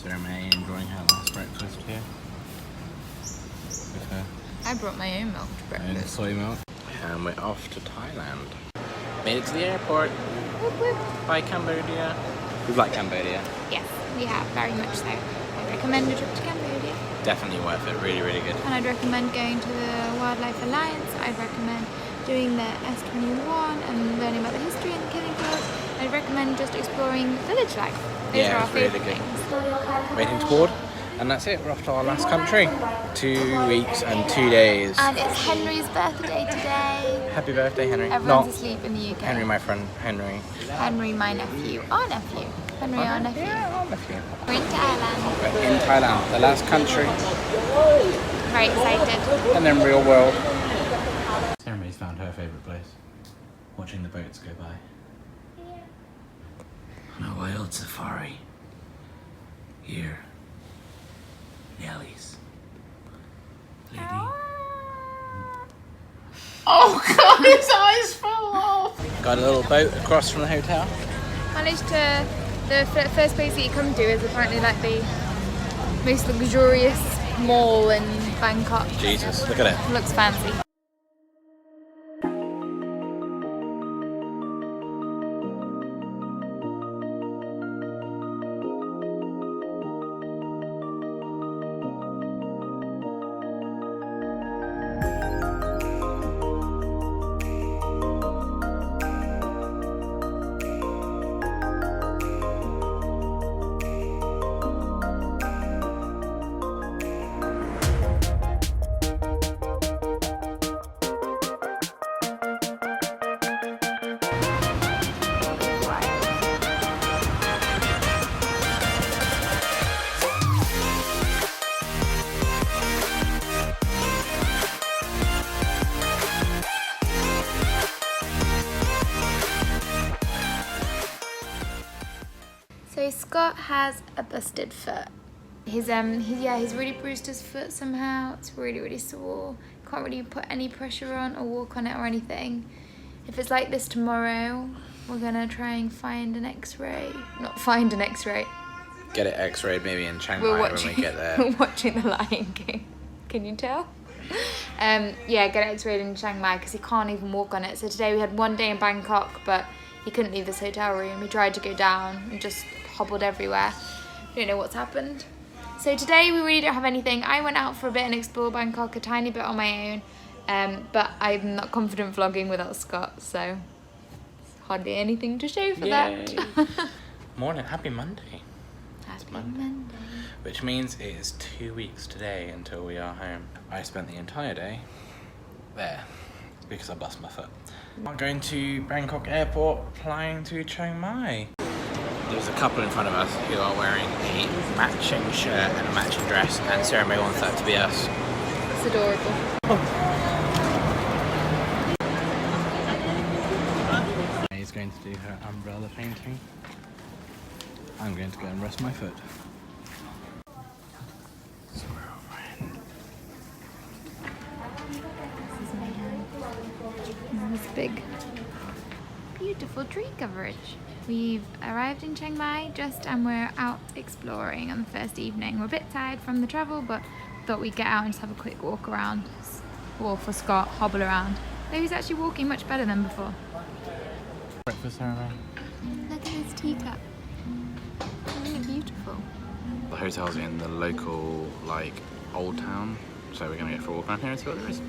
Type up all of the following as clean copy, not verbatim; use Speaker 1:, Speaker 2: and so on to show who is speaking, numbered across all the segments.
Speaker 1: Sarah May enjoying her last breakfast here. With her
Speaker 2: I brought my own milk to
Speaker 1: own
Speaker 2: breakfast.
Speaker 1: soy milk. And we're off to Thailand. Made it to the airport.
Speaker 2: Whoop, whoop.
Speaker 1: Bye Cambodia. We like Cambodia.
Speaker 2: Yes, we have, very much so. I recommend a trip to Cambodia.
Speaker 1: Definitely worth it, really, really good.
Speaker 2: And I'd recommend going to the Wildlife Alliance. I'd recommend doing the S21 and learning about the history and the killing fields. I'd recommend just exploring village life. Those are our
Speaker 1: it's really
Speaker 2: favourite
Speaker 1: good.
Speaker 2: things.
Speaker 1: Waiting to board. And that's it, we're off to our last country. 2 weeks and 2 days.
Speaker 2: And it's Henry's birthday today.
Speaker 1: Happy birthday, Henry.
Speaker 2: Everyone's
Speaker 1: Not
Speaker 2: asleep in the UK.
Speaker 1: Henry, my friend, Henry.
Speaker 2: Henry, my nephew. Our nephew. Henry, our nephew.
Speaker 1: Yeah, our nephew.
Speaker 2: We're in Thailand.
Speaker 1: We're in Thailand, the last country.
Speaker 2: Very excited.
Speaker 1: And then real world. Sarah May's found her favourite place. Watching the boats go by. On a wild safari. Here. Nellies. Lady. Oh god, his eyes fell off! Got a little boat across from the hotel.
Speaker 2: Managed to, the first place that you come to is apparently like the most luxurious mall in Bangkok.
Speaker 1: Jesus, look at it.
Speaker 2: Looks fancy. So Scott has a busted foot. He's really bruised his foot somehow. It's really sore. Can't really put any pressure on or walk on it or anything. If it's like this tomorrow, we're gonna try and find an X-ray. Not find an X-ray.
Speaker 1: Get it x-rayed maybe in Chiang Mai when we get there.
Speaker 2: We're watching The Lion King. Can you tell? Yeah, get it X-rayed in Chiang Mai because he can't even walk on it. So today we had one day in Bangkok, but he couldn't leave this hotel room. He tried to go down and just hobbled everywhere. We don't know what's happened. So today we really don't have anything. I went out for a bit and explored Bangkok a tiny bit on my own, but I'm not confident vlogging without Scott, so hardly anything to show for that.
Speaker 1: Morning, happy Monday.
Speaker 2: Happy Monday.
Speaker 1: Which means it is 2 weeks today until we are home. I spent the entire day there because I bust my foot. I'm going to Bangkok airport, flying to Chiang Mai. There's a couple in front of us who are wearing a matching shirt and a matching dress, and Sarah May wants that to be us.
Speaker 2: It's adorable.
Speaker 1: May's going to do her umbrella painting. I'm going to go and rest my foot. Squirrel friend.
Speaker 2: This is my hand. This big, beautiful tree coverage. We've arrived in Chiang Mai and we're out exploring on the first evening. We're a bit tired from the travel, but thought we'd get out and just have a quick walk around. Or for Scott, hobble around. Though he's actually walking much better than before.
Speaker 1: Breakfast, Sarah May.
Speaker 2: Look at this teacup. Isn't it beautiful?
Speaker 1: The hotel's in the local, old town, so we're going to go for a walk around here and see what there is.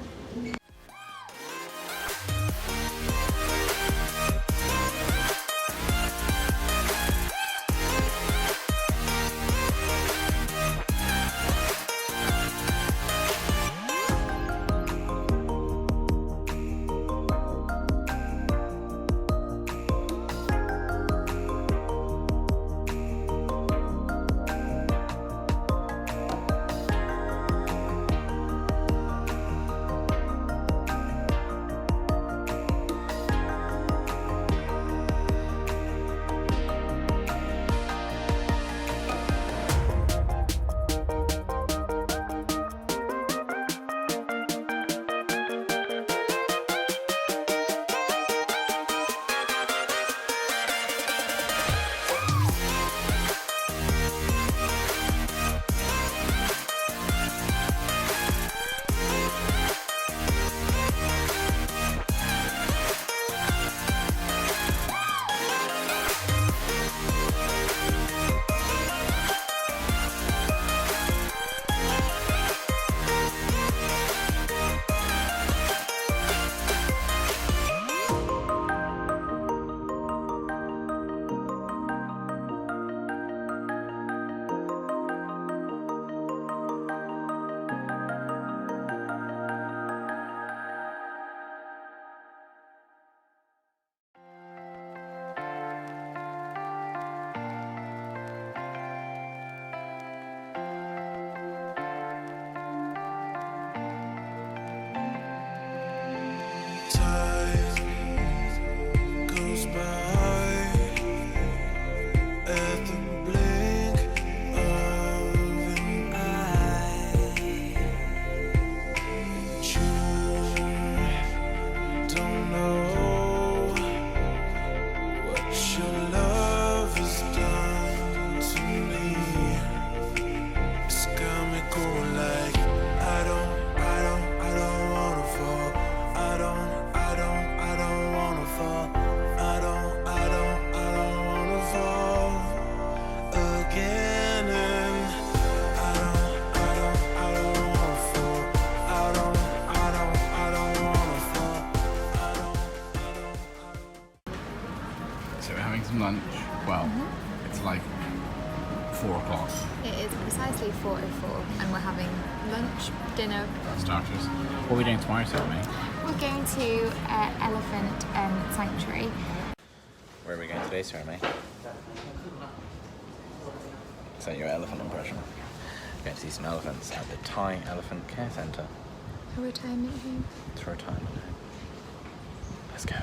Speaker 2: It is precisely 4:04 and we're having lunch, dinner.
Speaker 1: Starters. What are we doing tomorrow, Sammy?
Speaker 2: We're going to Elephant Sanctuary.
Speaker 1: Where are we going today, Sammy? Is that your elephant impression? We're going to see some elephants at the Thai Elephant Care Centre.
Speaker 2: A retirement home.
Speaker 1: It's a retirement home. Let's go.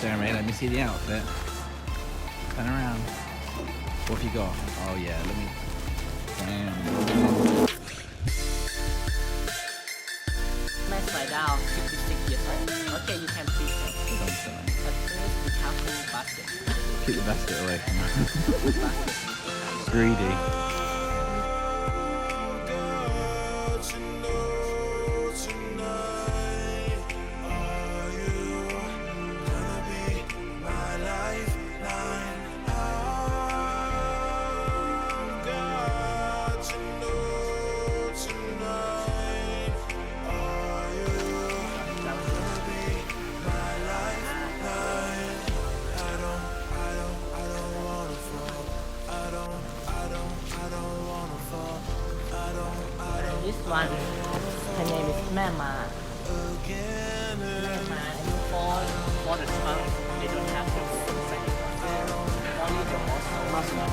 Speaker 1: Jeremy, let me see the outfit. Turn around. What have you got? Oh yeah, let me... Damn.
Speaker 3: Let's lie down, 56 years old. Okay, you can please go. At first, be careful basket.
Speaker 1: Keep the basket away from me. Greedy.
Speaker 3: This one, her name is Mama. Mama, and for the trunk, they don't have to say only the muscle.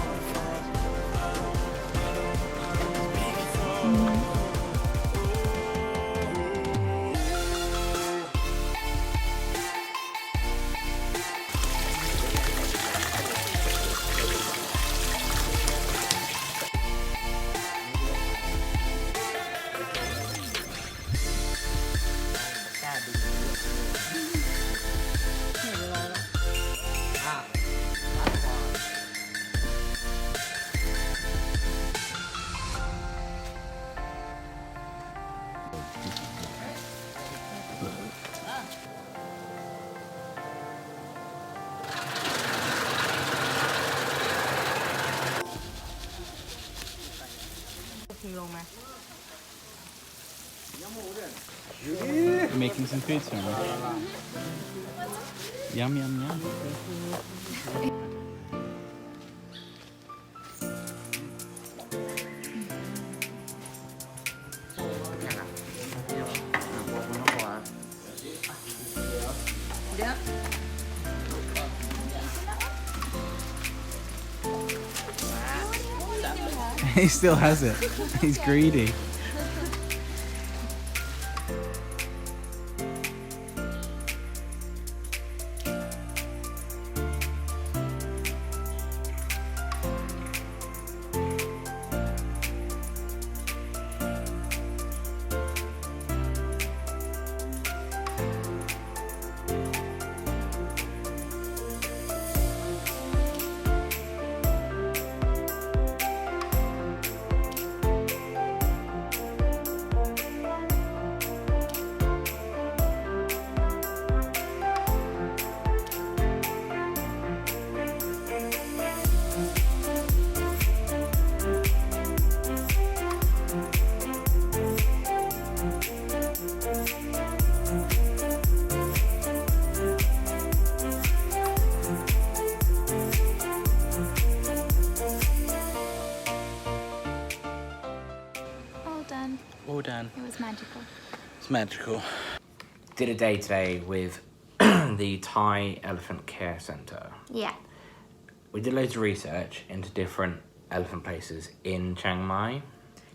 Speaker 3: You're making some food, Sarah. Yum, yum, yum. He still has it. He's greedy. All done.
Speaker 2: It was magical.
Speaker 1: It's magical. Did a day today with the Thai Elephant Care Centre.
Speaker 2: Yeah.
Speaker 1: We did loads of research into different elephant places in Chiang Mai.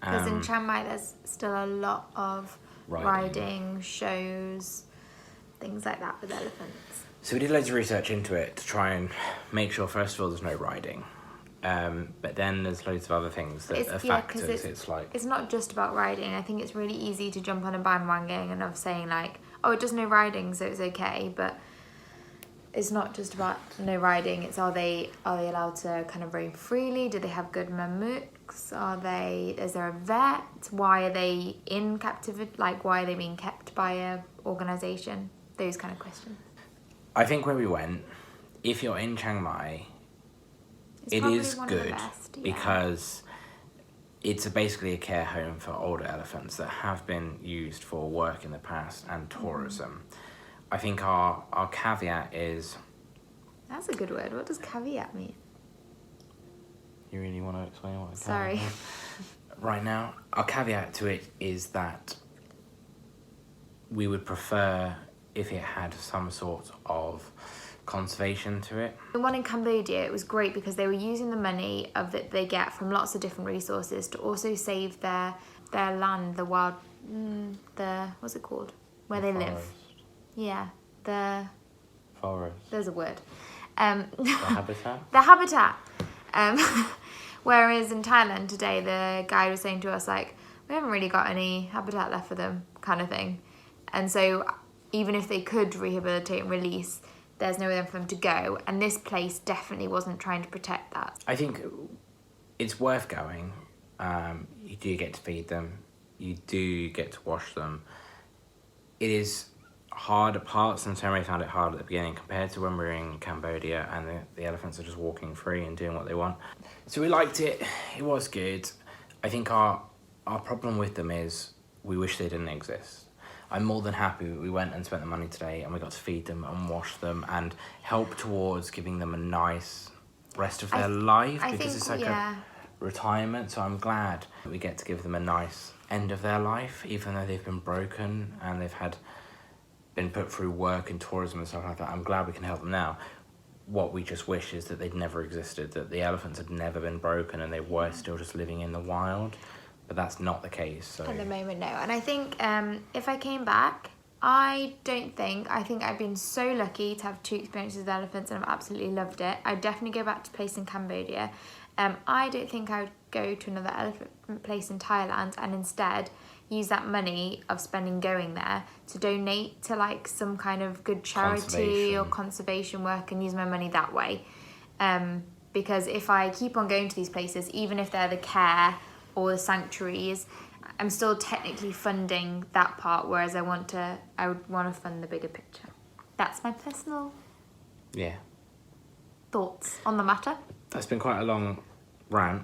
Speaker 2: Because in Chiang Mai there's still a lot of riding, shows, things like that with elephants.
Speaker 1: So we did loads of research into it to try and make sure, first of all, there's no riding. But then there's loads of other things that are factors.
Speaker 2: It's not just about riding. I think it's really easy to jump on a bandwagon and of saying like, oh, it does no riding, so it's okay. But it's not just about no riding. It's are they allowed to kind of roam freely? Do they have good mamuks? Is there a vet? Why are they in captivity? Like, why are they being kept by a organisation? Those kind of questions.
Speaker 1: I think where we went, if you're in Chiang Mai, it is good because It's basically a care home for older elephants that have been used for work in the past and tourism. I think our caveat is...
Speaker 2: That's a good word. What does caveat mean?
Speaker 1: You really want to explain what a
Speaker 2: Sorry.
Speaker 1: caveat is? Right now, our caveat to it is that we would prefer if it had some sort of conservation to it.
Speaker 2: The one in Cambodia, it was great because they were using the money of that they get from lots of different resources to also save their land, the wild, what's it called? Where they live.
Speaker 1: Forest.
Speaker 2: Yeah, the...
Speaker 1: Forest.
Speaker 2: There's a word.
Speaker 1: The habitat?
Speaker 2: The habitat. Whereas in Thailand today, the guide was saying to us, like, we haven't really got any habitat left for them, kind of thing. And so even if they could rehabilitate and release, there's nowhere for them to go. And this place definitely wasn't trying to protect that.
Speaker 1: I think it's worth going. You do get to feed them. You do get to wash them. It is hard at parts, and Samurai found it hard at the beginning compared to when we were in Cambodia and the elephants are just walking free and doing what they want. So we liked it. It was good. I think our problem with them is we wish they didn't exist. I'm more than happy we went and spent the money today and we got to feed them and wash them and help towards giving them a nice rest of their life, because it's like a retirement. So I'm glad we get to give them a nice end of their life, even though they've been broken and they've been put through work and tourism and stuff like that. I'm glad we can help them now. What we just wish is that they'd never existed, that the elephants had never been broken and they were still just living in the wild. But that's not the case. So.
Speaker 2: At the moment, no. And I think if I came back, I think I've been so lucky to have 2 experiences with elephants and I've absolutely loved it. I'd definitely go back to a place in Cambodia. I don't think I would go to another elephant place in Thailand and instead use that money of spending going there to donate to like some kind of good charity or conservation work and use my money that way. Because if I keep on going to these places, even if they're the care or the sanctuaries, I'm still technically funding that part, whereas I would want to fund the bigger picture. That's my personal thoughts on the matter.
Speaker 1: That's been quite a long rant.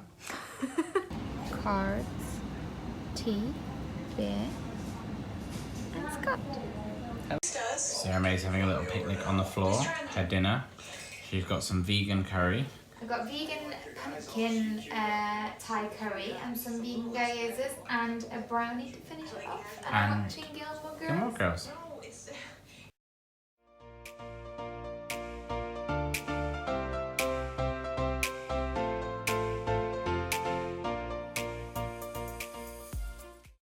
Speaker 2: Cards, tea, beer, and scotch.
Speaker 1: Sarah May's having a little picnic on the floor, her dinner. She's got some vegan curry.
Speaker 2: I've got vegan pumpkin Thai curry and some vegan gyozas and a brownie to finish it off. And I'm watching Gilmore Girls.
Speaker 1: Gilmore Girls.